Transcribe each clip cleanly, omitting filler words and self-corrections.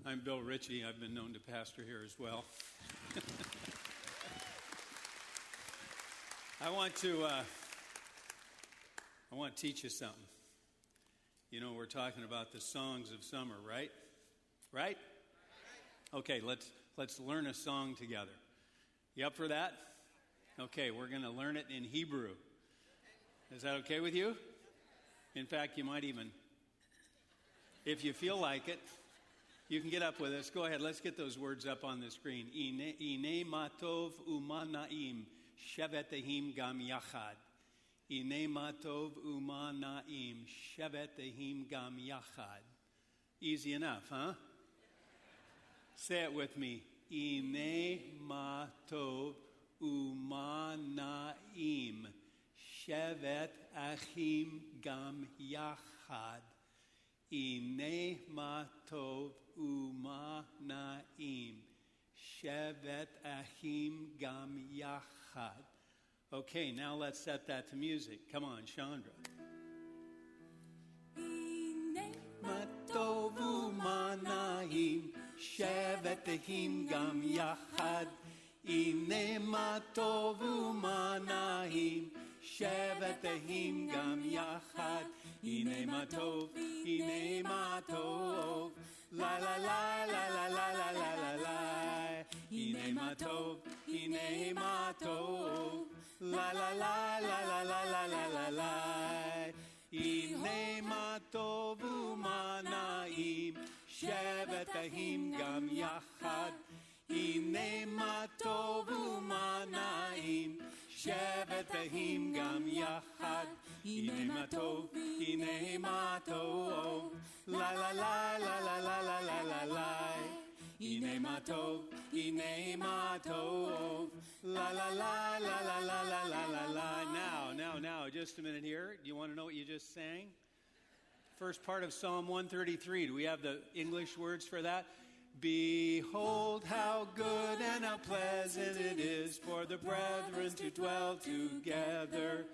I'm Bill Ritchie. I've been known to pastor here as well. I want to teach you something. You know, we're talking about the songs of summer, right? Right? Okay, let's learn a song together. You up for that? Okay, we're going to learn it in Hebrew. Is that okay with you? In fact, you might even, if you feel like it, you can get up with us. Go ahead, let's get those words up on the screen. Ine matov umanaim shevetehim gam yachad. Ine matov umanaim shevetehim gam yachad. Easy enough, huh? Say it with me. Ine matov umanaim shevet achim gam yachad. Ine matov umanaim shevet achim gam yachad. Okay, now let's set that to music. Come on, Chandra. Ine matov umanaim shevet achim gam yachad. Ine matov umanaim shevetehim gam yachad. Ine matov, la la la la la la la la la la. Ine matov, la la la la la la la la la la. Ine matov umanaim shevetehim gam yachad. Ine matov umanaim shevetehim gam yachad. Ine matov, la la la la la la la la la la. Ine matov, la la la la la la la la la la. Now, just a minute here. Do you want to know what you just sang? First part of Psalm 133. Do we have the English words for that? Behold how good and how pleasant it is for the brethren to dwell together.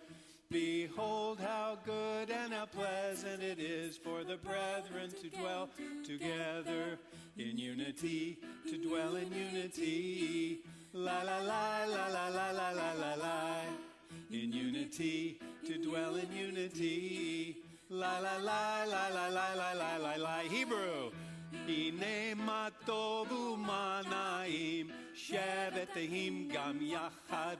Behold how good and how pleasant it is for the brethren to dwell together in unity, to dwell in unity. La la la la la la la la la la. In unity, to dwell in unity. La la la la la la la la la la. Hebrew. Ine matov umanaim shevetehim gam yachad.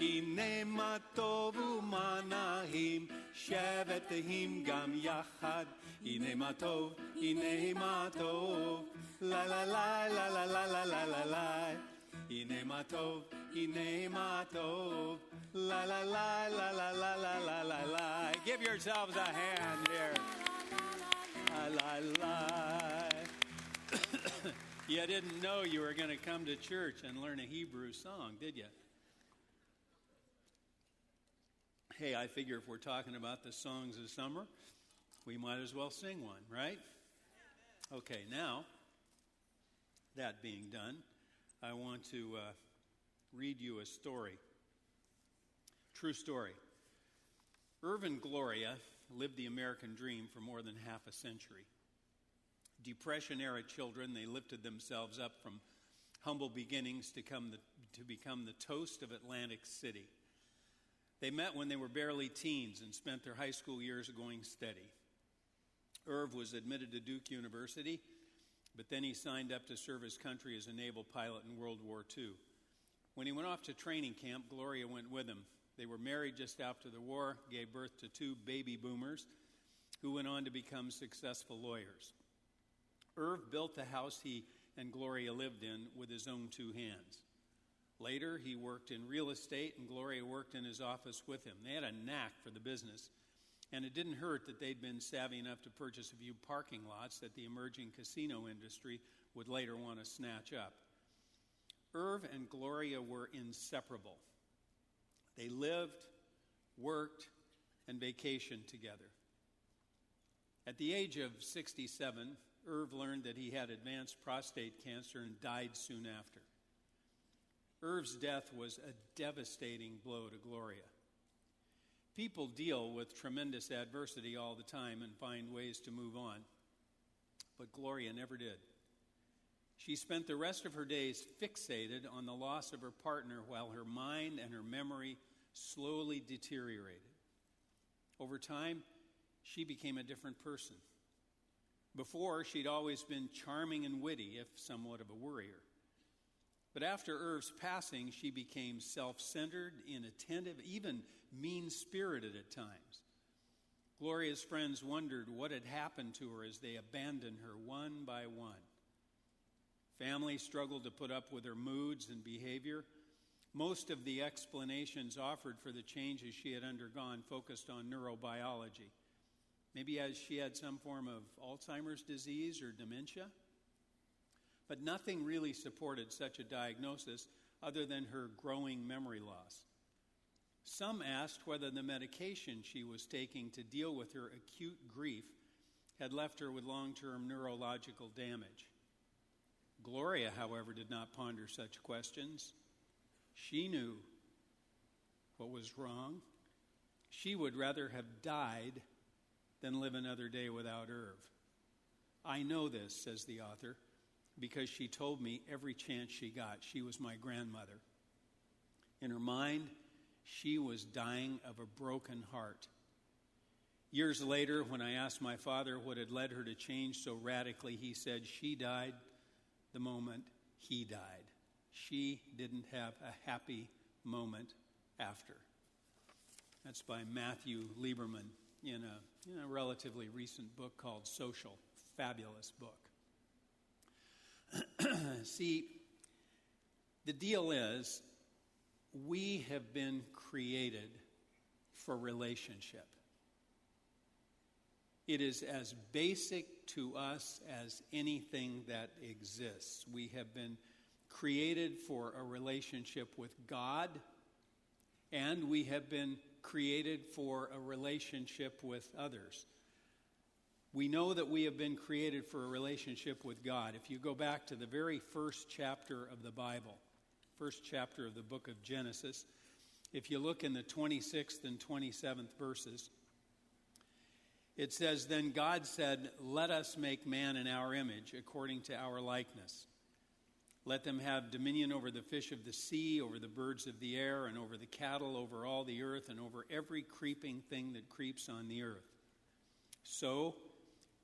Ine matov umanaim shevetehim gam yachad. Ine matov, la la la la la la la la la la. Ine matov, la la la la la la la la la la. Give yourselves a hand here. La la. You didn't know you were going to come to church and learn a Hebrew song, did you? Hey, I figure if we're talking about the songs of summer, we might as well sing one, right? Okay, now, that being done, I want to read you a story. True story. Irv and Gloria lived the American dream for more than half a century. Depression-era children, they lifted themselves up from humble beginnings to become the toast of Atlantic City. They met when they were barely teens and spent their high school years going steady. Irv was admitted to Duke University, but then he signed up to serve his country as a naval pilot in World War II. When he went off to training camp, Gloria went with him. They were married just after the war, gave birth to two baby boomers who went on to become successful lawyers. Irv built the house he and Gloria lived in with his own two hands. Later, he worked in real estate, and Gloria worked in his office with him. They had a knack for the business, and it didn't hurt that they'd been savvy enough to purchase a few parking lots that the emerging casino industry would later want to snatch up. Irv and Gloria were inseparable. They lived, worked, and vacationed together. At the age of 67, Irv learned that he had advanced prostate cancer and died soon after. Irv's death was a devastating blow to Gloria. People deal with tremendous adversity all the time and find ways to move on, but Gloria never did. She spent the rest of her days fixated on the loss of her partner while her mind and her memory slowly deteriorated. Over time, she became a different person. Before, she'd always been charming and witty, if somewhat of a worrier. But after Irv's passing, she became self-centered, inattentive, even mean-spirited at times. Gloria's friends wondered what had happened to her as they abandoned her one by one. Family struggled to put up with her moods and behavior. Most of the explanations offered for the changes she had undergone focused on neurobiology. Maybe as she had some form of Alzheimer's disease or dementia. But nothing really supported such a diagnosis other than her growing memory loss. Some asked whether the medication she was taking to deal with her acute grief had left her with long-term neurological damage. Gloria, however, did not ponder such questions. She knew what was wrong. She would rather have died than live another day without Irv. I know this, says the author, because she told me every chance she got. She was my grandmother. In her mind, she was dying of a broken heart. Years later, when I asked my father what had led her to change so radically, he said she died the moment he died. She didn't have a happy moment after. That's by Matthew Lieberman in a relatively recent book called Social. Fabulous book. See, the deal is we have been created for relationship. It is as basic to us as anything that exists. We have been created for a relationship with God, and we have been created for a relationship with others. We know that we have been created for a relationship with God. If you go back to the very first chapter of the Bible, first chapter of the book of Genesis, if you look in the 26th and 27th verses, it says, "Then God said, 'Let us make man in our image, according to our likeness. Let them have dominion over the fish of the sea, over the birds of the air, and over the cattle, over all the earth, and over every creeping thing that creeps on the earth.' So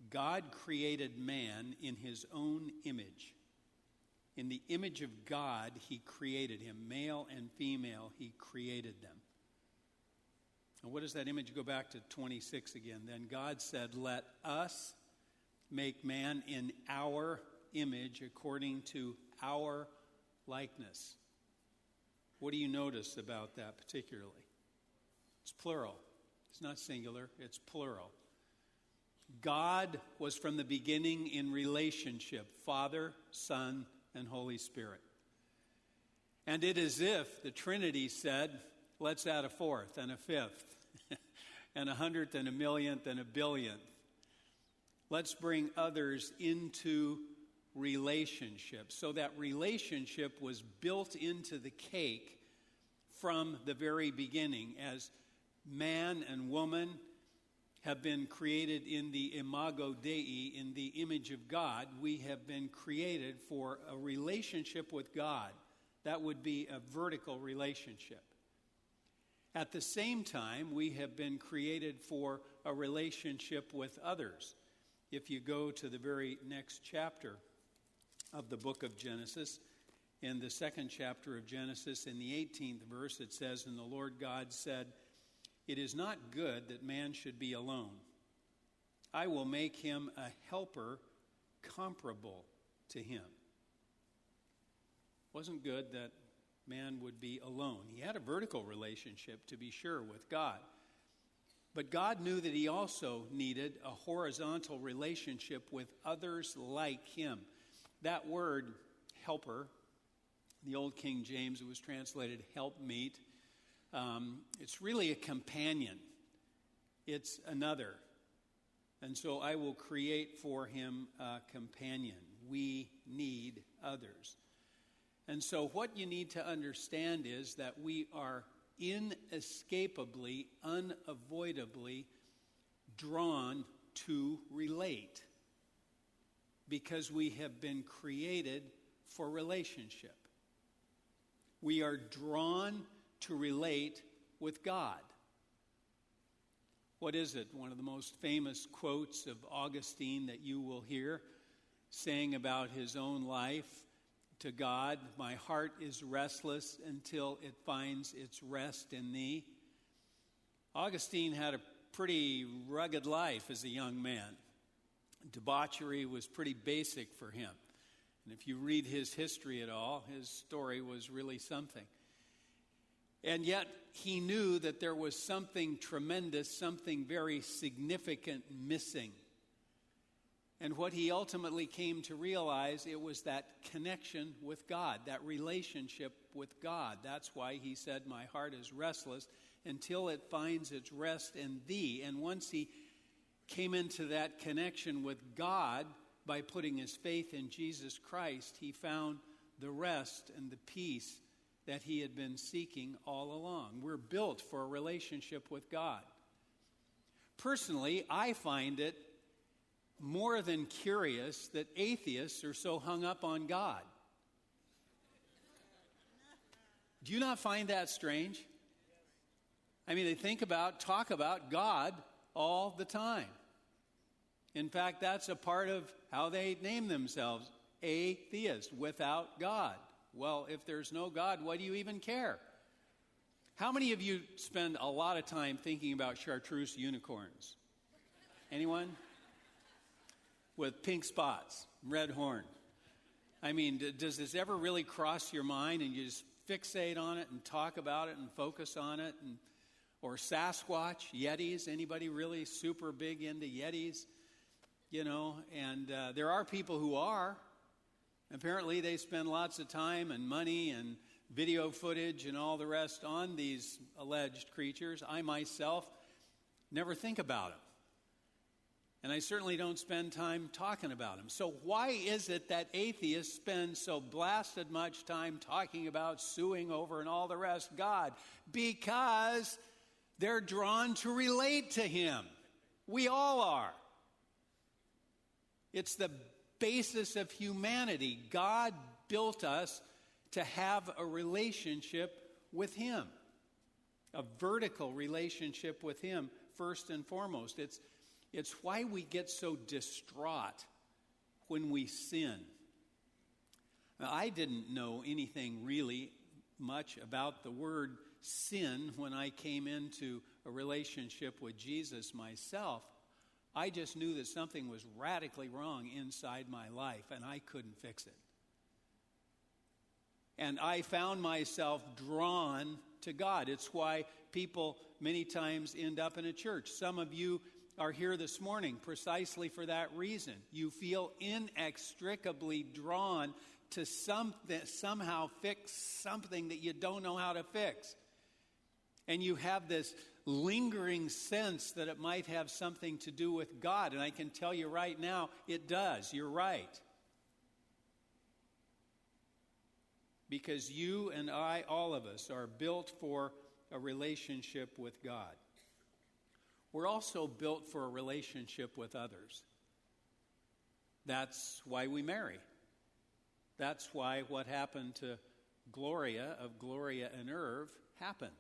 God created man in his own image. In the image of God, he created him. Male and female, he created them." And what does that image go back to 26 again? "Then God said, 'Let us make man in our image, according to our likeness.'" What do you notice about that particularly? It's plural. It's not singular, it's plural. God was from the beginning in relationship, Father, Son, and Holy Spirit. And it is if the Trinity said, "Let's add a fourth and a fifth and 100th and 1,000,000th and 1,000,000,000th. Let's bring others into relationship." So that relationship was built into the cake from the very beginning, as man and woman have been created in the imago Dei, in the image of God. We have been created for a relationship with God. That would be a vertical relationship. At the same time, we have been created for a relationship with others. If you go to the very next chapter of the book of Genesis, in the second chapter of Genesis, in the 18th verse, it says, "And the Lord God said, 'It is not good that man should be alone. I will make him a helper comparable to him.'" It wasn't good that man would be alone. He had a vertical relationship, to be sure, with God. But God knew that he also needed a horizontal relationship with others like him. That word, helper, the old King James, it was translated helpmeet. It's really a companion. It's another. And so I will create for him a companion. We need others. And so what you need to understand is that we are inescapably, unavoidably drawn to relate. because we have been created for relationship. We are drawn to relate with God. What is it? One of the most famous quotes of Augustine that you will hear, saying about his own life to God, "My heart is restless until it finds its rest in thee." Augustine had a pretty rugged life as a young man. Debauchery was pretty basic for him. And if you read his history at all, his story was really something. And yet he knew that there was something tremendous, something very significant missing. And what he ultimately came to realize, it was that connection with God, that relationship with God. That's why he said, "My heart is restless until it finds its rest in thee." And once he came into that connection with God by putting his faith in Jesus Christ, he found the rest and the peace that he had been seeking all along. We're built for a relationship with God. Personally, I find it more than curious that atheists are so hung up on God. Do you not find that strange? I mean, they talk about God all the time. In fact, that's a part of how they name themselves, atheist, without God. Well, if there's no God, why do you even care? How many of you spend a lot of time thinking about chartreuse unicorns? Anyone? With pink spots, red horn. I mean, does this ever really cross your mind and you just fixate on it and talk about it and focus on it? Or Sasquatch, Yetis, anybody really super big into Yetis? You know, and there are people who are. Apparently they spend lots of time and money and video footage and all the rest on these alleged creatures. I myself never think about them. And I certainly don't spend time talking about them. So why is it that atheists spend so blasted much time talking about, suing over, and all the rest God? Because they're drawn to relate to him. We all are. It's the basis of humanity. God built us to have a relationship with him, a vertical relationship with him first and foremost. It's why we get so distraught when we sin. Now, I didn't know anything really much about the word sin when I came into a relationship with Jesus myself. I just knew that something was radically wrong inside my life, and I couldn't fix it. And I found myself drawn to God. It's why people many times end up in a church. Some of you are here this morning precisely for that reason. You feel inextricably drawn to somehow fix something that you don't know how to fix. And you have this lingering sense that it might have something to do with God. And I can tell you right now, it does. You're right. Because you and I, all of us, are built for a relationship with God. We're also built for a relationship with others. That's why we marry. That's why what happened to Gloria and Irv happened.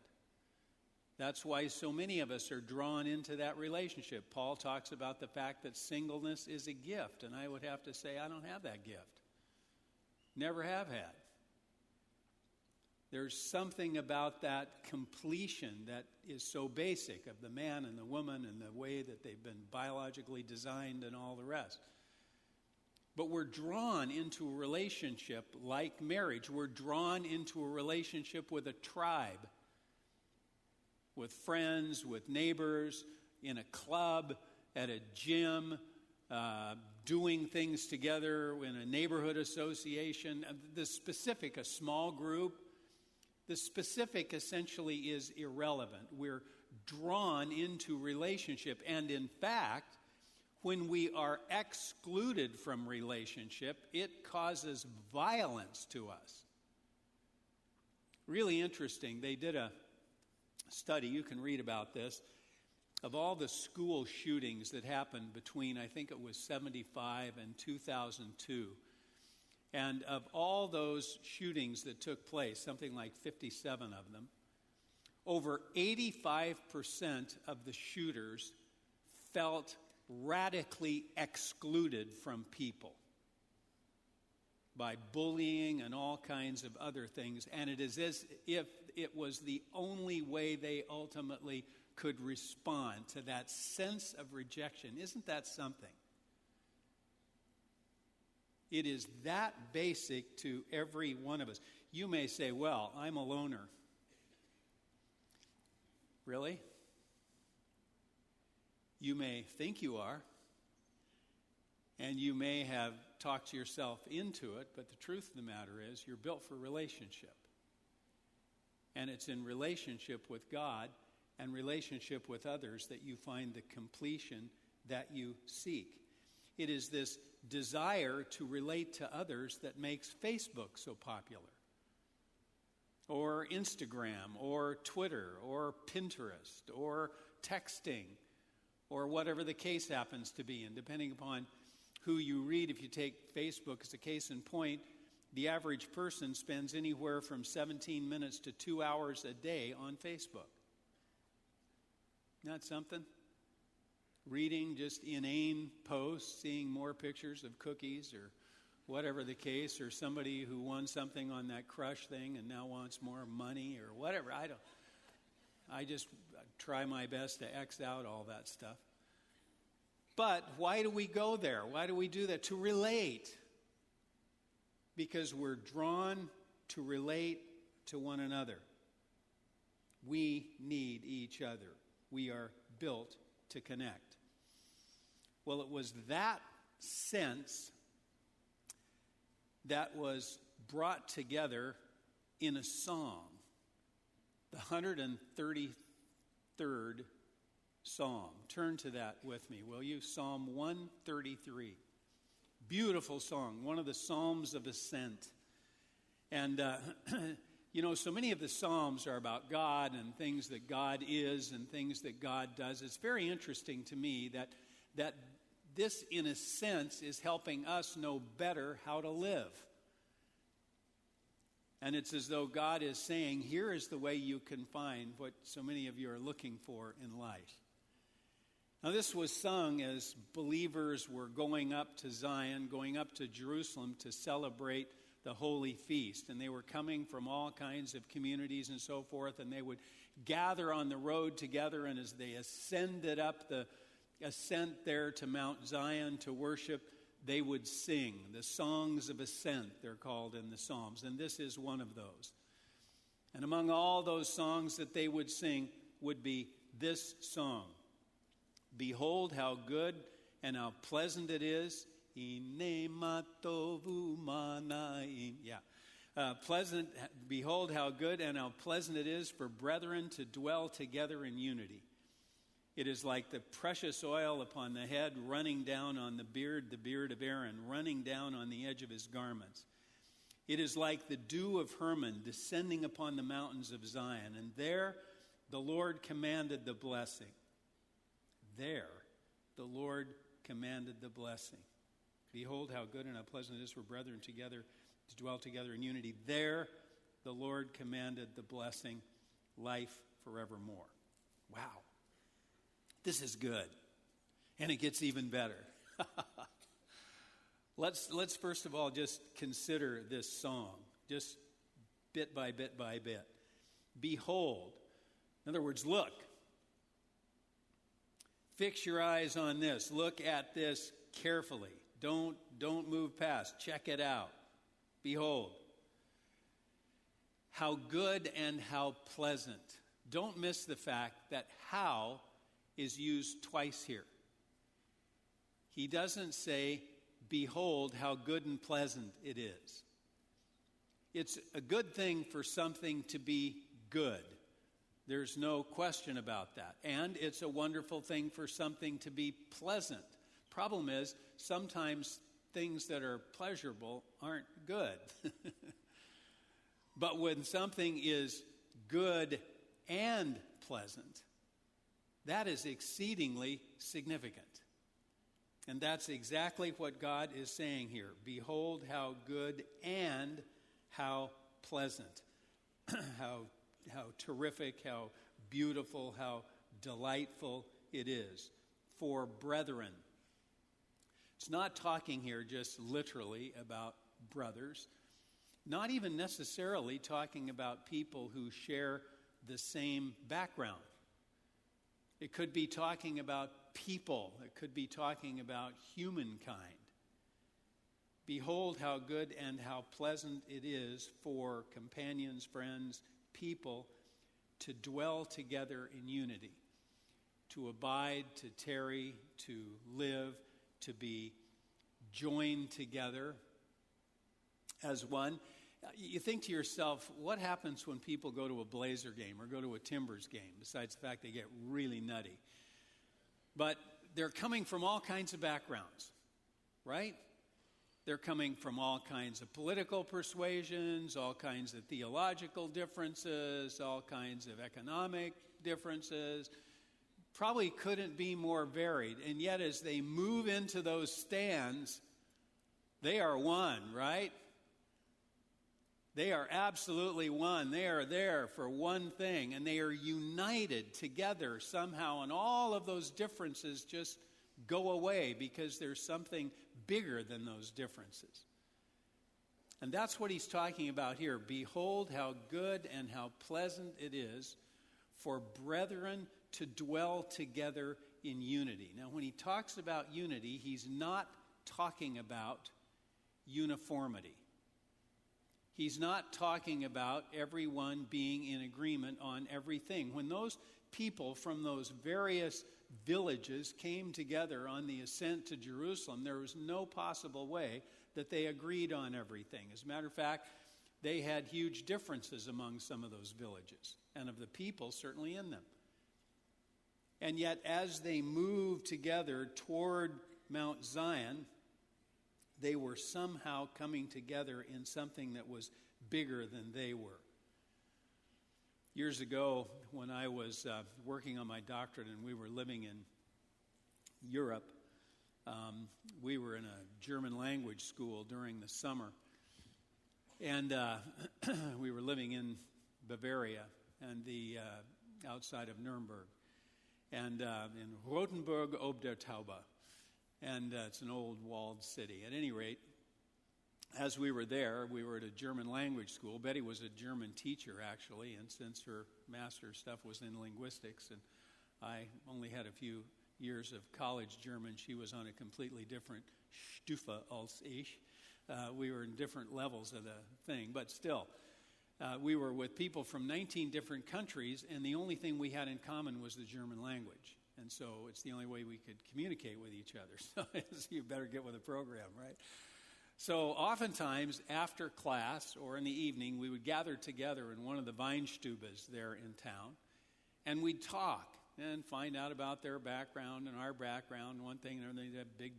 That's why so many of us are drawn into that relationship. Paul talks about the fact that singleness is a gift, and I would have to say I don't have that gift. Never have had. There's something about that completion that is so basic of the man and the woman and the way that they've been biologically designed and all the rest. But we're drawn into a relationship like marriage. We're drawn into a relationship with a tribe, with friends, with neighbors, in a club, at a gym, doing things together in a neighborhood association. The specific, a small group. The specific essentially is irrelevant. We're drawn into relationship. And in fact, when we are excluded from relationship, it causes violence to us. Really interesting. They did a study, you can read about this, of all the school shootings that happened between, I think it was 75 and 2002, and of all those shootings that took place, something like 57 of them, over 85% of the shooters felt radically excluded from people by bullying and all kinds of other things. And it is as if it was the only way they ultimately could respond to that sense of rejection. Isn't that something? It is that basic to every one of us. You may say, well, I'm a loner. Really? You may think you are, and you may have talked yourself into it, but the truth of the matter is you're built for relationship. And it's in relationship with God and relationship with others that you find the completion that you seek. It is this desire to relate to others that makes Facebook so popular, or Instagram, or Twitter, or Pinterest, or texting, or whatever the case happens to be. And depending upon who you read, if you take Facebook as a case in point, the average person spends anywhere from 17 minutes to 2 hours a day on Facebook. Not something? Reading just inane posts, seeing more pictures of cookies or whatever the case, or somebody who won something on that crush thing and now wants more money or whatever. I just try my best to X out all that stuff. But why do we go there? Why do we do that? To relate. Because we're drawn to relate to one another. We need each other. We are built to connect. Well, it was that sense that was brought together in a song, the 133rd Psalm. Turn to that with me, will you? Psalm 133. Beautiful song, one of the Psalms of Ascent. And, so many of the Psalms are about God and things that God is and things that God does. It's very interesting to me that this, in a sense, is helping us know better how to live. And it's as though God is saying, here is the way you can find what so many of you are looking for in life. Now, this was sung as believers were going up to Zion, going up to Jerusalem to celebrate the Holy Feast. And they were coming from all kinds of communities and so forth, and they would gather on the road together, and as they ascended up the ascent there to Mount Zion to worship, they would sing the songs of ascent, they're called in the Psalms, and this is one of those. And among all those songs that they would sing would be this song. Behold how good and how pleasant it is. Pleasant. Behold how good and how pleasant it is for brethren to dwell together in unity. It is like the precious oil upon the head running down on the beard of Aaron, running down on the edge of his garments. It is like the dew of Hermon descending upon the mountains of Zion. And there the Lord commanded the blessing. There the Lord commanded the blessing. Behold how good and how pleasant it is for brethren together to dwell together in unity. There the Lord commanded the blessing, life forevermore. Wow. This is good. And it gets even better. Let's first of all just consider this song, just bit by bit by bit. Behold. In other words, look. Fix your eyes on this. Look at this carefully. Don't move past. Check it out. Behold. How good and how pleasant. Don't miss the fact that how is used twice here. He doesn't say, behold how good and pleasant it is. It's a good thing for something to be good. There's no question about that. And it's a wonderful thing for something to be pleasant. Problem is, sometimes things that are pleasurable aren't good. But when something is good and pleasant, That is exceedingly significant. And that's exactly what God is saying here. Behold how good and how pleasant, how terrific, how beautiful, how delightful it is for brethren. It's not talking here just literally about brothers, not even necessarily talking about people who share the same background. It could be talking about people. It could be talking about humankind. Behold how good and how pleasant it is for companions, friends, people to dwell together in unity, to abide, to tarry, to live, to be joined together as one. You think to yourself, what happens when people go to a Blazer game or go to a Timbers game, besides the fact they get really nutty? But they're coming from all kinds of backgrounds, right? They're coming from all kinds of political persuasions, all kinds of theological differences, all kinds of economic differences. Probably couldn't be more varied. And yet as they move into those stands, they are one, right? They are absolutely one. They are there for one thing, and they are united together somehow, and all of those differences just go away because there's something bigger than those differences. And that's what he's talking about here. Behold how good and how pleasant it is for brethren to dwell together in unity. Now, when he talks about unity, he's not talking about uniformity. He's not talking about everyone being in agreement on everything. When those people from those various villages came together on the ascent to Jerusalem, there was no possible way that they agreed on everything. As a matter of fact, they had huge differences among some of those villages, and of the people certainly in them. And yet, as they moved together toward Mount Zion, they were somehow coming together in something that was bigger than they were. Years ago, when I was working on my doctorate and we were living in Europe, we were in a German language school during the summer. And we were living in Bavaria and the outside of Nuremberg. And in Rothenburg ob der Taube. And it's an old walled city. At any rate, as we were there, we were at a German language school. Betty was a German teacher, actually, and since her master's stuff was in linguistics, and I only had a few years of college German, she was on a completely different Stufe als ich. We were in different levels of the thing, but still, we were with people from 19 different countries, and the only thing we had in common was the German language. And so it's the only way we could communicate with each other. So you better get with the program, right? So oftentimes after class or in the evening, we would gather together in one of the Weinstubes there in town, and we'd talk and find out about their background and our background. One thing, they'd have big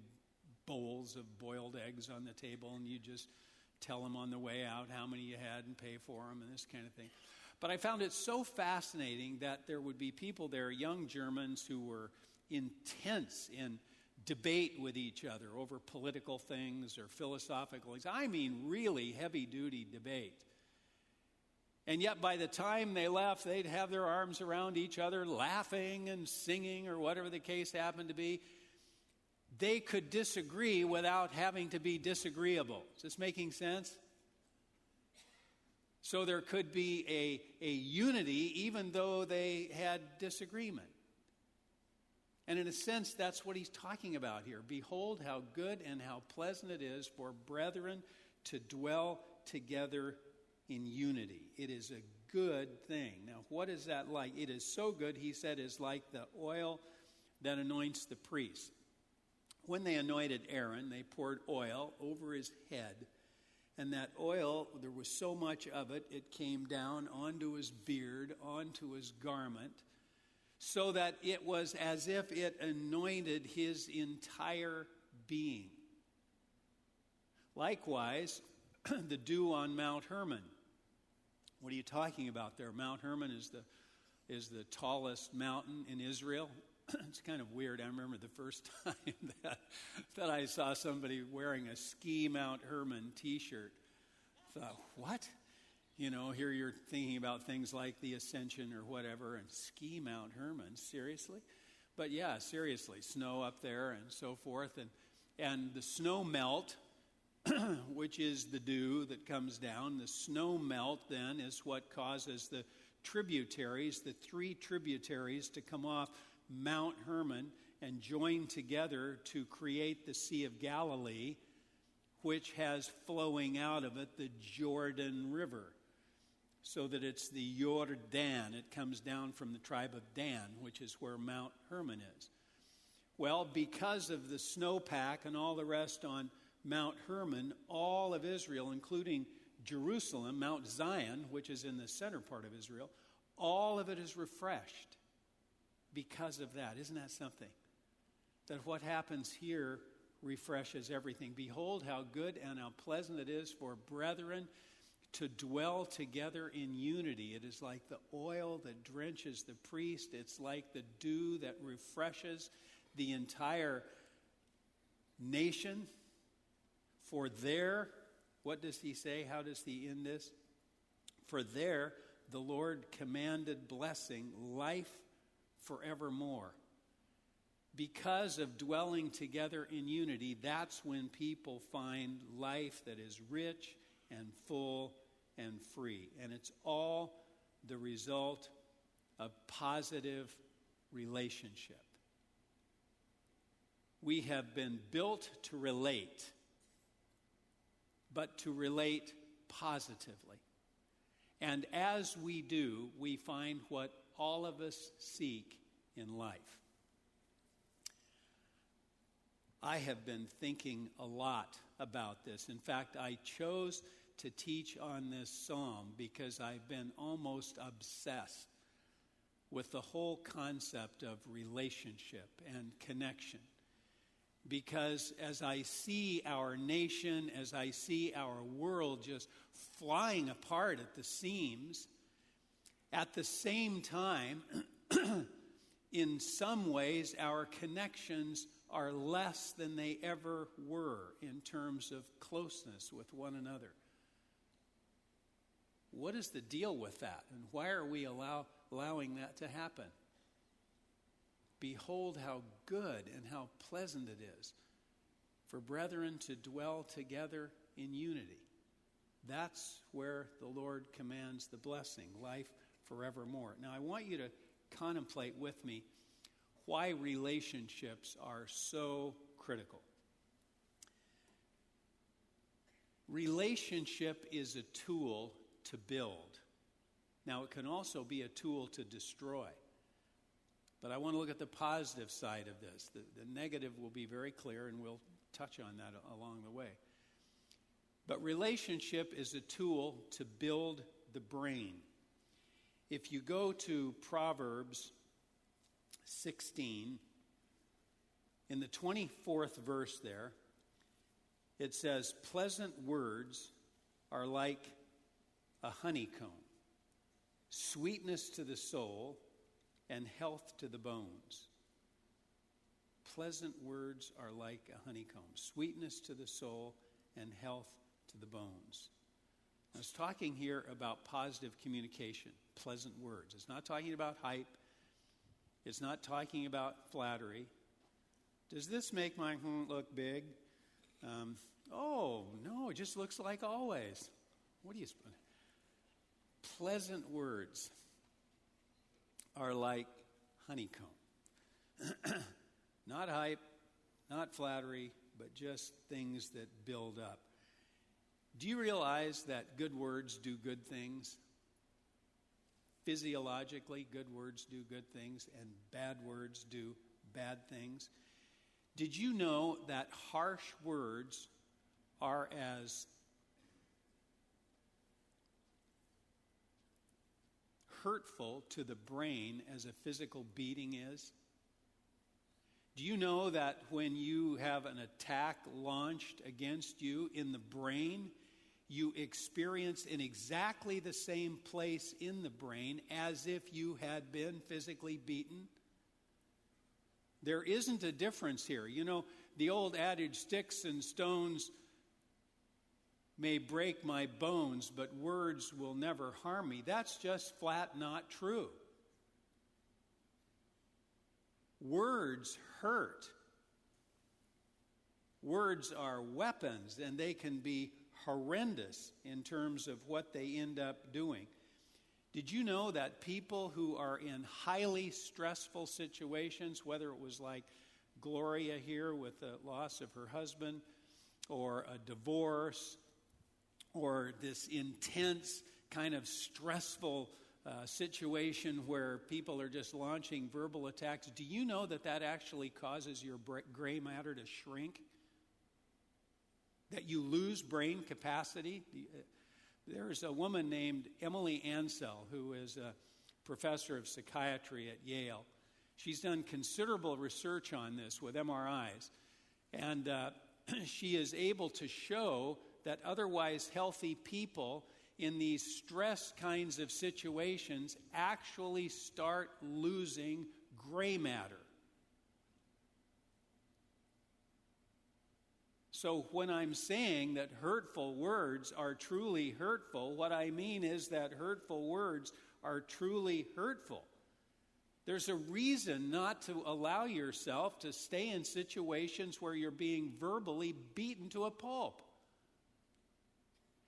bowls of boiled eggs on the table, and you just tell them on the way out how many you had and pay for them and this kind of thing. But I found it so fascinating that there would be people there, young Germans, who were intense in debate with each other over political things or philosophical things. I mean, really heavy-duty debate. And yet by the time they left, they'd have their arms around each other, laughing and singing or whatever the case happened to be. They could disagree without having to be disagreeable. Is this making sense? So there could be a unity even though they had disagreement. And in a sense, that's what he's talking about here. Behold how good and how pleasant it is for brethren to dwell together in unity. It is a good thing. Now, what is that like? It is so good, he said, is like the oil that anoints the priest. When they anointed Aaron, they poured oil over his head. And that oil, there was so much of it, it came down onto his beard, onto his garment, so that it was as if it anointed his entire being. Likewise, the dew on Mount Hermon. What are you talking about there? Mount Hermon is the tallest mountain in Israel. It's kind of weird. I remember the first time that I saw somebody wearing a Ski Mount Hermon t-shirt. I thought, what? Here you're thinking about things like the Ascension or whatever, and Ski Mount Hermon, seriously? But yeah, seriously, snow up there and so forth. And the snow melt, which is the dew that comes down, the snow melt then is what causes the tributaries, the three tributaries, to come off Mount Hermon and join together to create the Sea of Galilee, which has flowing out of it the Jordan River, so that it's the Jordan. It comes down from the tribe of Dan, which is where Mount Hermon is. Well, because of the snowpack and all the rest on Mount Hermon, all of Israel, including Jerusalem, Mount Zion, which is in the center part of Israel, all of it is refreshed because of that. Isn't that something? That what happens here refreshes everything. Behold how good and how pleasant it is for brethren to dwell together in unity. It is like the oil that drenches the priest. It's like the dew that refreshes the entire nation. For there, what does he say? How does he end this? For there the Lord commanded blessing, life forevermore. Because of dwelling together in unity, that's when people find life that is rich and full and free. And it's all the result of positive relationship. We have been built to relate, but to relate positively. And as we do, we find what all of us seek in life. I have been thinking a lot about this. In fact, I chose to teach on this psalm because I've been almost obsessed with the whole concept of relationship and connection. Because as I see our nation, as I see our world just flying apart at the seams, at the same time, in some ways, our connections are less than they ever were in terms of closeness with one another. What is the deal with that? And why are we allowing that to happen? Behold how good and how pleasant it is for brethren to dwell together in unity. That's where the Lord commands the blessing, life forevermore. Now I want you to contemplate with me why relationships are so critical. Relationship is a tool to build. Now, it can also be a tool to destroy. But I want to look at the positive side of this. The negative will be very clear, and we'll touch on that along the way. But relationship is a tool to build the brain. If you go to Proverbs 16, in the 24th verse there, it says, pleasant words are like a honeycomb, sweetness to the soul and health to the bones. Pleasant words are like a honeycomb, sweetness to the soul and health to the bones. I was talking here about positive communication, pleasant words. It's not talking about hype. It's not talking about flattery. Does this make my look big? Oh, no, it just looks like always. What do you... Pleasant words are like honeycomb. Not hype, not flattery, but just things that build up. Do you realize that good words do good things? Physiologically, good words do good things, and bad words do bad things. Did you know that harsh words are as hurtful to the brain as a physical beating is? Do you know that when you have an attack launched against you in the brain, you experience in exactly the same place in the brain as if you had been physically beaten? There isn't a difference here. You know, the old adage, sticks and stones may break my bones, but words will never harm me. That's just flat not true. Words hurt. Words are weapons, and they can be horrendous in terms of what they end up doing. Did you know that people who are in highly stressful situations, whether it was like Gloria here with the loss of her husband, or a divorce, or this intense kind of stressful situation where people are just launching verbal attacks, do you know that that actually causes your gray matter to shrink? That you lose brain capacity? There's a woman named Emily Ansell who is a professor of psychiatry at Yale. She's done considerable research on this with MRIs, and she is able to show that otherwise healthy people in these stress kinds of situations actually start losing gray matter. So when I'm saying that hurtful words are truly hurtful, what I mean is that hurtful words are truly hurtful. There's a reason not to allow yourself to stay in situations where you're being verbally beaten to a pulp.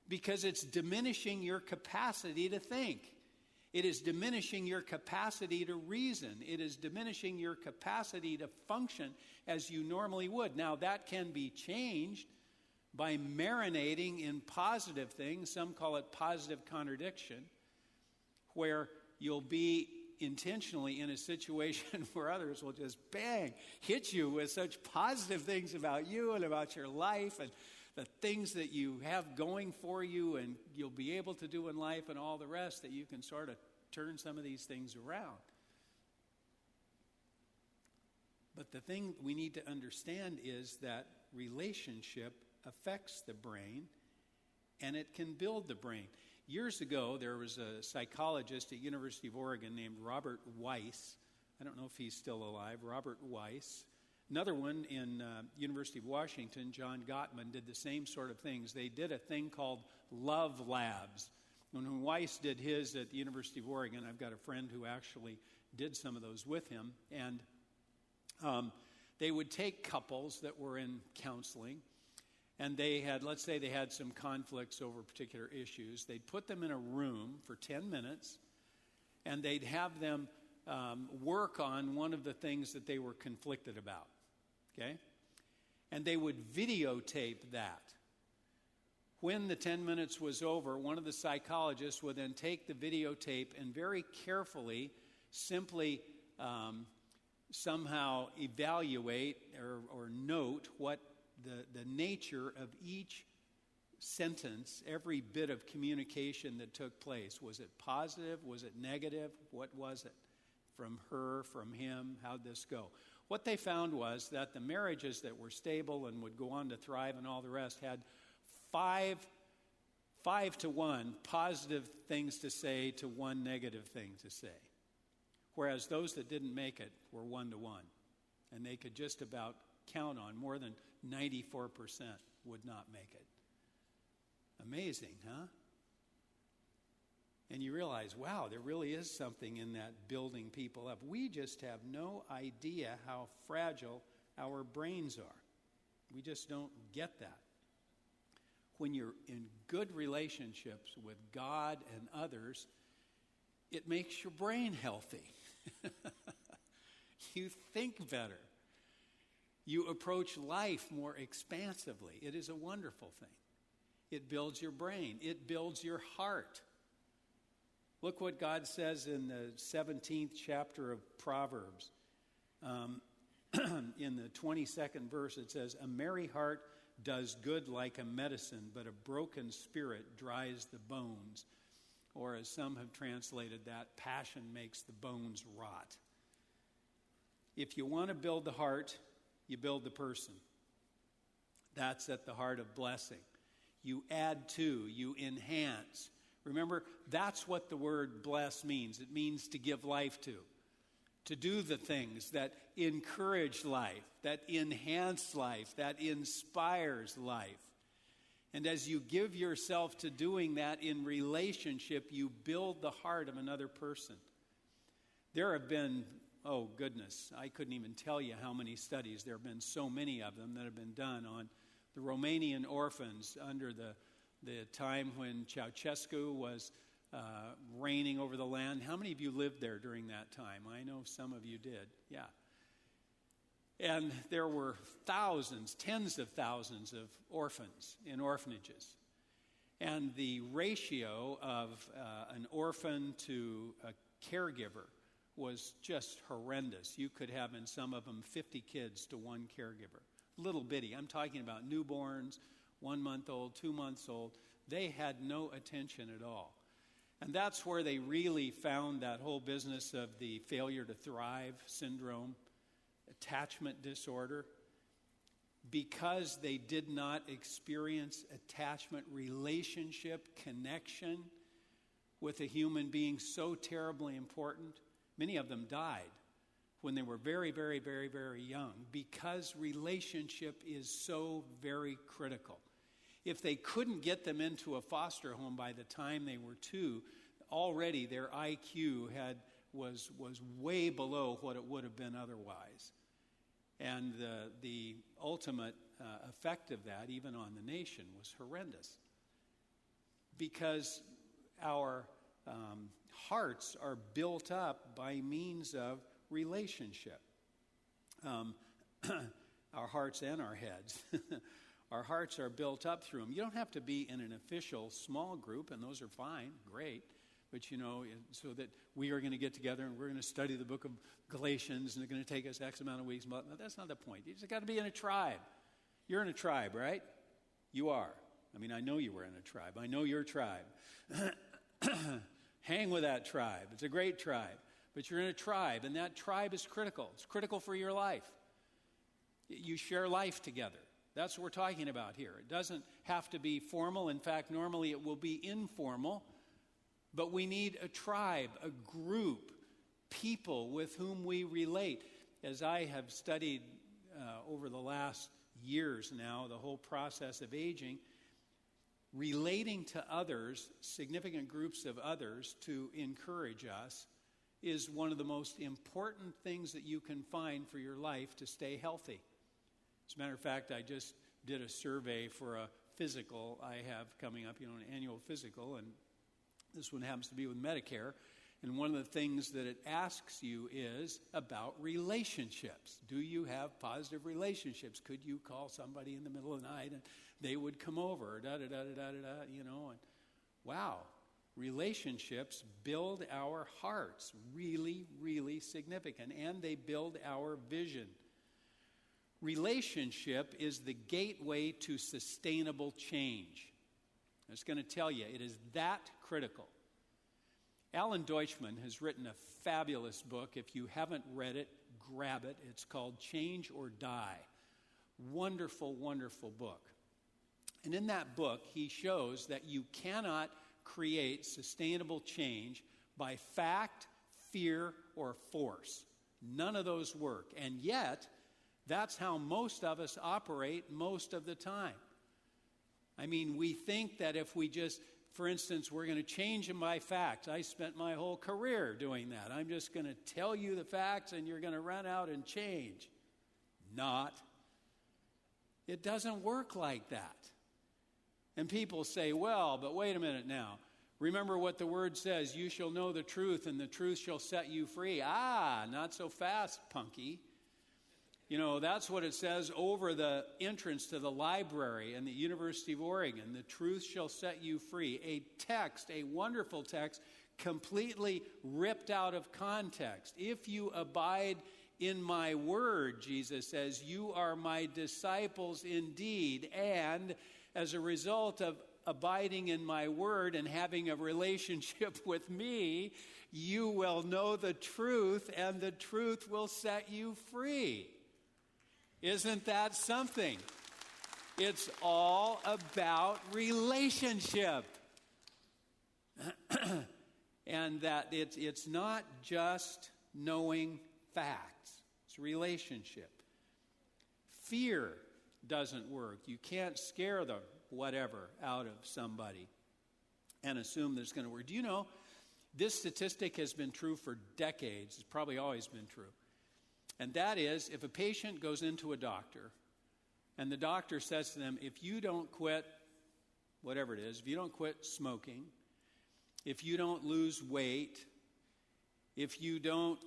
Because it's diminishing your capacity to think. It is diminishing your capacity to reason. It is diminishing your capacity to function as you normally would. Now, that can be changed by marinating in positive things. Some call it positive contradiction, where you'll be intentionally in a situation where others will just bang, hit you with such positive things about you and about your life and the things that you have going for you and you'll be able to do in life and all the rest, that you can sort of turn some of these things around. But the thing we need to understand is that relationship affects the brain, and it can build the brain. Years ago, there was a psychologist at University of Oregon named Robert Weiss. I don't know if he's still alive. Robert Weiss. Another one in University of Washington, John Gottman, did the same sort of things. They did a thing called love labs. When Weiss did his at the University of Oregon, I've got a friend who actually did some of those with him, and they would take couples that were in counseling, and they had, let's say they had some conflicts over particular issues. They'd put them in a room for 10 minutes, and they'd have them work on one of the things that they were conflicted about, okay? And they would videotape that. When the 10 minutes was over, one of the psychologists would then take the videotape and very carefully simply somehow evaluate or note what the nature of each sentence, every bit of communication that took place. Was it positive? Was it negative? What was it? From her, from him, how'd this go? What they found was that the marriages that were stable and would go on to thrive and all the rest had 5 to 1 positive things to say to 1 negative thing to say. Whereas those that didn't make it were 1 to 1. And they could just about count on more than 94% would not make it. Amazing, huh? And you realize, wow, there really is something in that building people up. We just have no idea how fragile our brains are. We just don't get that. When you're in good relationships with God and others, it makes your brain healthy. You think better. You approach life more expansively. It is a wonderful thing. It builds your brain. It builds your heart. Look what God says in the 17th chapter of Proverbs. In the 22nd verse, it says, "A merry heart does good like a medicine, but a broken spirit dries the bones." Or as some have translated that, passion makes the bones rot. If you want to build the heart, you build the person. That's at the heart of blessing. You add to, you enhance. Remember, that's what the word bless means. It means to give life to do the things that encourage life, that enhance life, that inspires life. And as you give yourself to doing that in relationship, you build the heart of another person. There have been, oh goodness, I couldn't even tell you how many studies. There have been so many of them that have been done on the Romanian orphans under the time when Ceausescu was reigning over the land. How many of you lived there during that time? I know some of you did, yeah. And there were thousands, tens of thousands of orphans in orphanages. And the ratio of an orphan to a caregiver was just horrendous. You could have in some of them 50 kids to one caregiver. Little bitty. I'm talking about newborns, 1 month old, 2 months old. They had no attention at all. And that's where they really found that whole business of the failure to thrive syndrome, attachment disorder, because they did not experience attachment, relationship, connection with a human being so terribly important. Many of them died when they were very, very, very, very young, because relationship is so very critical. If they couldn't get them into a foster home by the time they were 2, already their IQ was way below what it would have been otherwise. And the ultimate effect of that, even on the nation, was horrendous. Because our hearts are built up by means of relationship. Our hearts and our heads. Our hearts are built up through them. You don't have to be in an official small group, and those are fine, great. But, so that we are going to get together and we're going to study the book of Galatians, and it's going to take us X amount of weeks. But that's not the point. You just got to be in a tribe. You're in a tribe, right? You are. I mean, I know you were in a tribe. I know your tribe. Hang with that tribe. It's a great tribe. But you're in a tribe, and that tribe is critical. It's critical for your life. You share life together. That's what we're talking about here. It doesn't have to be formal. In fact, normally it will be informal. But we need a tribe, a group, people with whom we relate. As I have studied over the last years now, the whole process of aging, relating to others, significant groups of others to encourage us, is one of the most important things that you can find for your life to stay healthy. As a matter of fact, I just did a survey for a physical I have coming up, an annual physical, and this one happens to be with Medicare. And one of the things that it asks you is about relationships. Do you have positive relationships? Could you call somebody in the middle of the night and they would come over? And wow, relationships build our hearts, really, really significant, and they build our vision. Relationship is the gateway to sustainable change. I was going to tell you, it is that critical. Alan Deutschman has written a fabulous book. If you haven't read it, grab it. It's called Change or Die. Wonderful, wonderful book. And in that book, he shows that you cannot create sustainable change by fact, fear, or force. None of those work. And yet, that's how most of us operate most of the time. I mean, we think that if we just, for instance, we're going to change them by facts. I spent my whole career doing that. I'm just going to tell you the facts and you're going to run out and change. Not. It doesn't work like that. And people say, well, but wait a minute now. Remember what the word says, you shall know the truth and the truth shall set you free. Ah, not so fast, punky. That's what it says over the entrance to the library in the University of Oregon. The truth shall set you free. A text, a wonderful text, completely ripped out of context. If you abide in my word, Jesus says, you are my disciples indeed. And as a result of abiding in my word and having a relationship with me, you will know the truth, and the truth will set you free. Isn't that something? It's all about relationship. And that it's not just knowing facts. It's relationship. Fear doesn't work. You can't scare the whatever out of somebody and assume that it's going to work. Do you know, this statistic has been true for decades. It's probably always been true. And that is, if a patient goes into a doctor and the doctor says to them, if you don't quit, whatever it is, if you don't quit smoking, if you don't lose weight, if you don't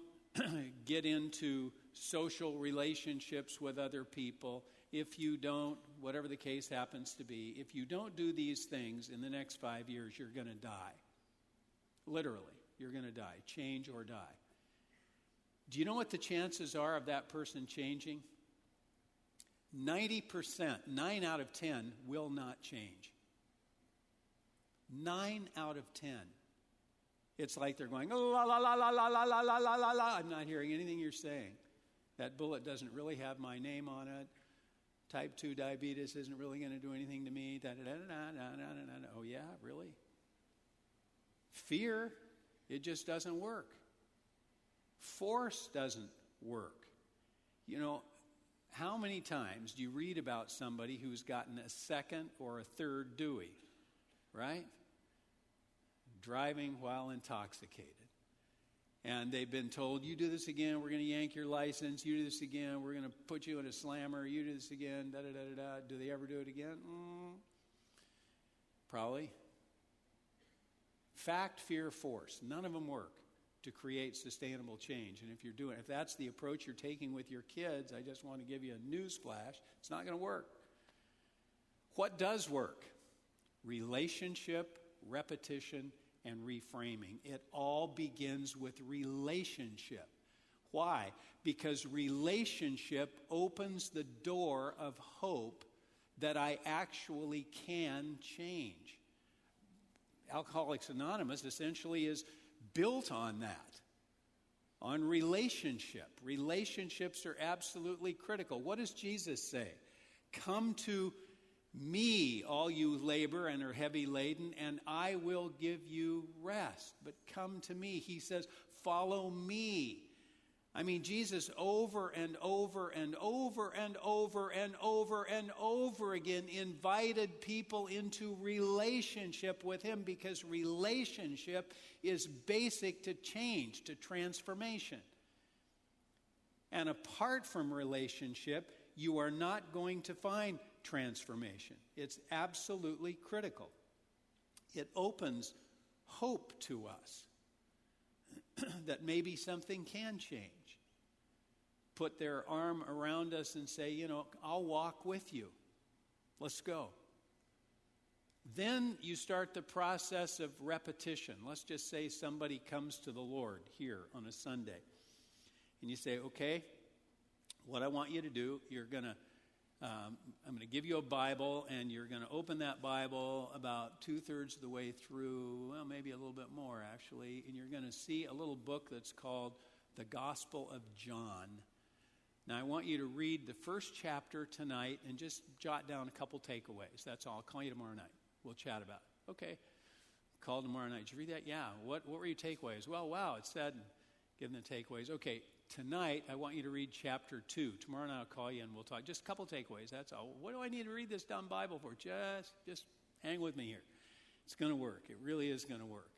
get into social relationships with other people, if you don't, whatever the case happens to be, if you don't do these things in the next 5 years, you're going to die. Literally, you're going to die. Change or die. Do you know what the chances are of that person changing? 90%, 9 out of 10 will not change. 9 out of 10. It's like they're going, oh, la, la, la, la, la, la, la, la, la, la, la. I'm not hearing anything you're saying. That bullet doesn't really have my name on it. Type 2 diabetes isn't really going to do anything to me. Oh, yeah, really? Fear, it just doesn't work. Force doesn't work. You know, how many times do you read about somebody who's gotten a second or a third Dewey, right? Driving while intoxicated. And they've been told, you do this again, we're going to yank your license. You do this again, we're going to put you in a slammer. You do this again, da-da-da-da-da. Do they ever do it again? Probably. Fact, fear, force. None of them work to create sustainable change. And if that's the approach you're taking with your kids, I just want to give you a news flash. It's not going to work. What does work? Relationship, repetition, and reframing. It all begins with relationship. Why? Because relationship opens the door of hope that I actually can change. Alcoholics Anonymous essentially is built on that, on relationship. Relationships are absolutely critical. What does Jesus say? Come to me, all you labor and are heavy laden, and I will give you rest. But come to me. He says, follow me. I mean, Jesus over and over and over and over and over and over again invited people into relationship with him because relationship is basic to change, to transformation. And apart from relationship, you are not going to find transformation. It's absolutely critical. It opens hope to us that maybe something can change. Put their arm around us and say, you know, I'll walk with you. Let's go. Then you start the process of repetition. Let's just say somebody comes to the Lord here on a Sunday. And you say, okay, what I want you to do, I'm going to give you a Bible, and you're going to open that Bible about 2/3 of the way through, well, maybe a little bit more, actually, and you're going to see a little book that's called The Gospel of John. Now, I want you to read the first chapter tonight and just jot down a couple takeaways. That's all. I'll call you tomorrow night. We'll chat about it. Okay. Call tomorrow night. Did you read that? Yeah. What were your takeaways? Well, wow, it said, give them the takeaways. Okay. Tonight, I want you to read chapter 2. Tomorrow night, I'll call you and we'll talk. Just a couple takeaways, that's all. What do I need to read this dumb Bible for? Just hang with me here. It's going to work. It really is going to work.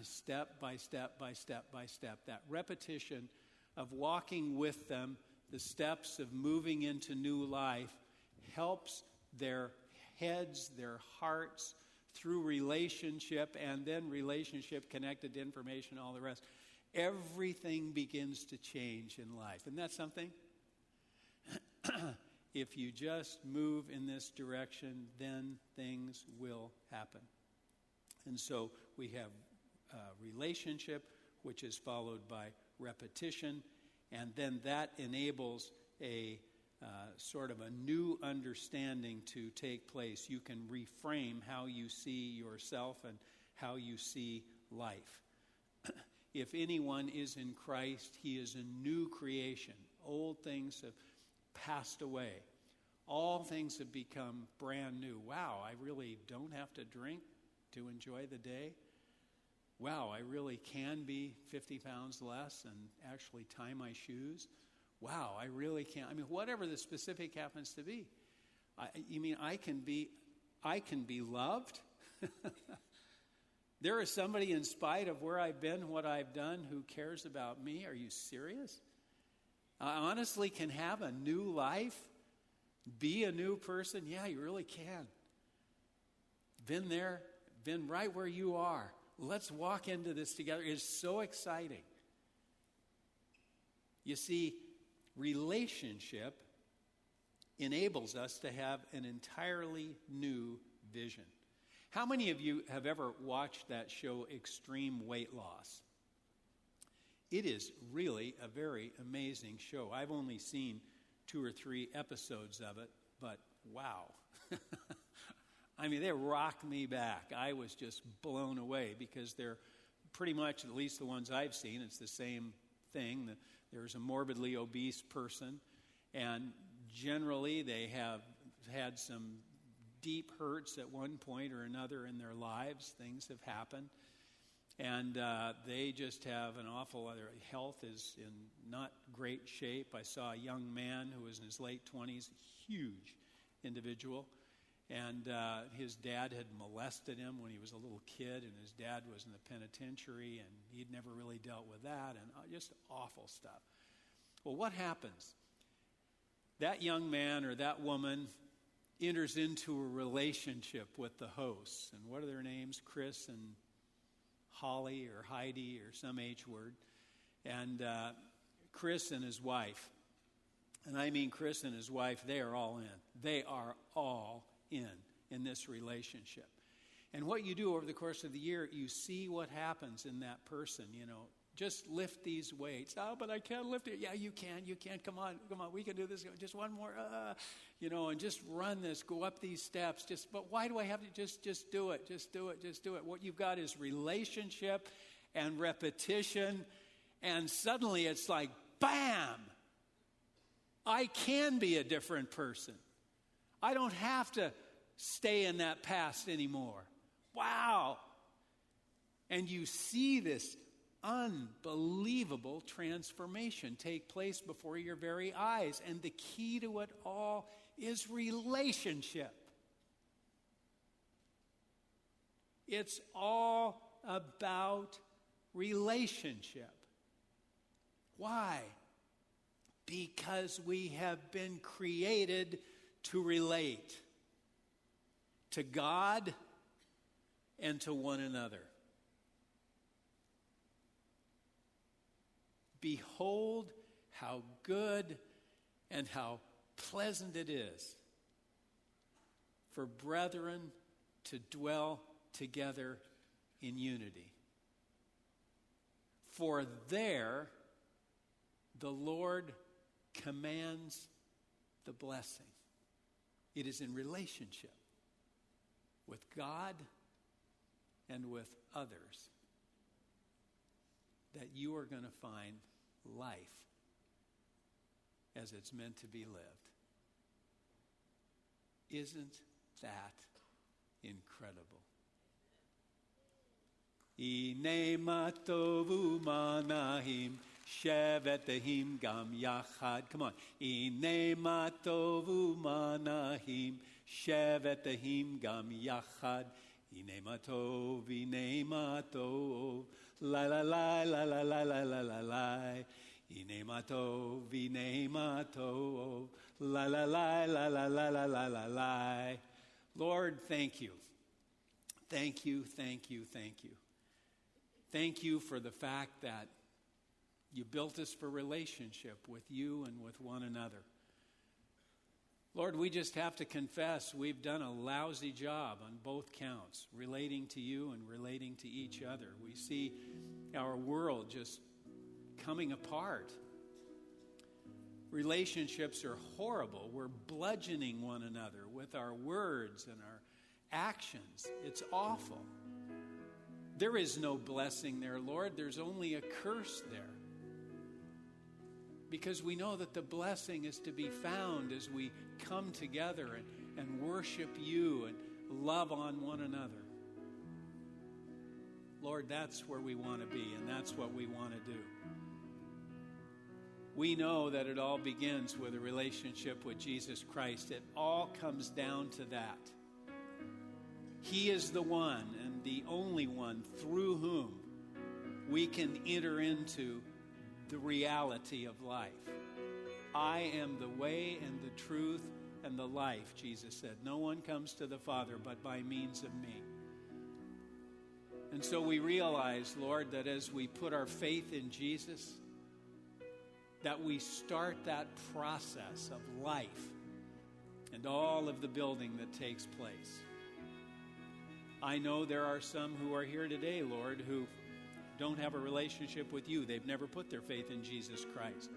Step by step by step by step. That repetition of walking with them, the steps of moving into new life, helps their heads, their hearts, through relationship, and then relationship connected to information, all the rest. Everything begins to change in life. Isn't that something? If you just move in this direction, then things will happen. And so we have relationship, which is followed by repetition, and then that enables a sort of a new understanding to take place. You can reframe how you see yourself and how you see life. If anyone is in Christ, he is a new creation. Old things have passed away. All things have become brand new. Wow, I really don't have to drink to enjoy the day. Wow, I really can be 50 pounds less and actually tie my shoes. Wow, I really can. I mean, whatever the specific happens to be. I can be loved. There is somebody, in spite of where I've been, what I've done, who cares about me. Are you serious? I honestly can have a new life, be a new person. Yeah, you really can. Been there, been right where you are. Let's walk into this together. It's so exciting. You see, relationship enables us to have an entirely new vision. How many of you have ever watched that show, Extreme Weight Loss? It is really a very amazing show. I've only seen 2 or 3 episodes of it, but wow. I mean, they rocked me back. I was just blown away because they're pretty much, at least the ones I've seen, it's the same thing. There's a morbidly obese person, and generally they have had some deep hurts at one point or another in their lives. Things have happened. And they just have an awful, their health is in not great shape. I saw a young man who was in his late 20s, huge individual. And his dad had molested him when he was a little kid, and his dad was in the penitentiary, and he'd never really dealt with that, and just awful stuff. Well, what happens? That young man or that woman enters into a relationship with the hosts. And what are their names? Chris and Holly or Heidi or some H word. And Chris and his wife, and I mean Chris and his wife, they are all in. They are all in this relationship. And what you do over the course of the year, you see what happens in that person, Just lift these weights. Oh, but I can't lift it. Yeah, you can. Come on. We can do this. Just one more, and just run this. Go up these steps. But why do I have to just do it? Just do it. What you've got is relationship and repetition. And suddenly it's like, bam! I can be a different person. I don't have to stay in that past anymore. Wow! And you see this unbelievable transformation take place before your very eyes. And the key to it all is relationship. It's all about relationship. Why? Because we have been created to relate to God and to one another. Behold how good and how pleasant it is for brethren to dwell together in unity. For there the Lord commands the blessing. It is in relationship with God and with others that you are going to find life as it's meant to be lived. Isn't that incredible? Ine matovu manahim shevetahim gam yachad. Come on. Ine matovu manahim shevetahim gam yachad. Ine matov, la la la la la la la la la la. Ine matov, la la la la la la la la la la. Lord, thank you. Thank you, thank you, thank you. Thank you for the fact that you built us for relationship with you and with one another. Lord, we just have to confess we've done a lousy job on both counts, relating to you and relating to each other. We see our world just coming apart. Relationships are horrible. We're bludgeoning one another with our words and our actions. It's awful. There is no blessing there, Lord. There's only a curse there. because we know that the blessing is to be found as we come together and worship you and love on one another. Lord, that's where we want to be, and that's what we want to do. We know that it all begins with a relationship with Jesus Christ. It all comes down to that. He is the one and the only one through whom we can enter into the reality of life. I am the way and the truth and the life, Jesus said. No one comes to the Father but by means of me. And so we realize, Lord, that as we put our faith in Jesus, that we start that process of life and all of the building that takes place. I know there are some who are here today, Lord, who don't have a relationship with you. They've never put their faith in Jesus Christ.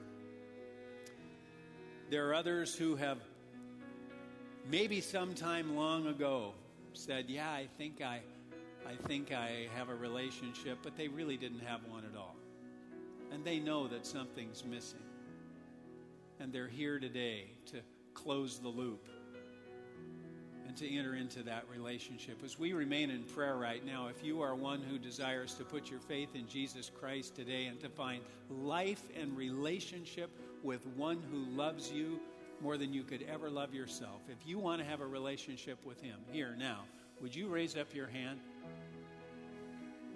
There are others who have maybe sometime long ago said, yeah, I think I have a relationship, but they really didn't have one at all. And they know that something's missing. And they're here today to close the loop and to enter into that relationship. As we remain in prayer right now, if you are one who desires to put your faith in Jesus Christ today and to find life and relationship with one who loves you more than you could ever love yourself, if you want to have a relationship with him, here now, would you raise up your hand?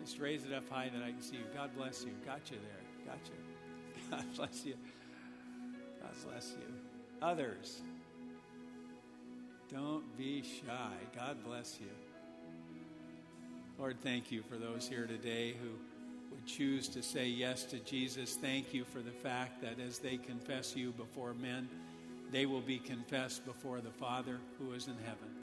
Just raise it up high that I can see you. God bless you. Got you there. Got you. God bless you. God bless you. Others, don't be shy. God bless you. Lord, thank you for those here today who would choose to say yes to Jesus. Thank you for the fact that as they confess you before men, they will be confessed before the Father who is in heaven.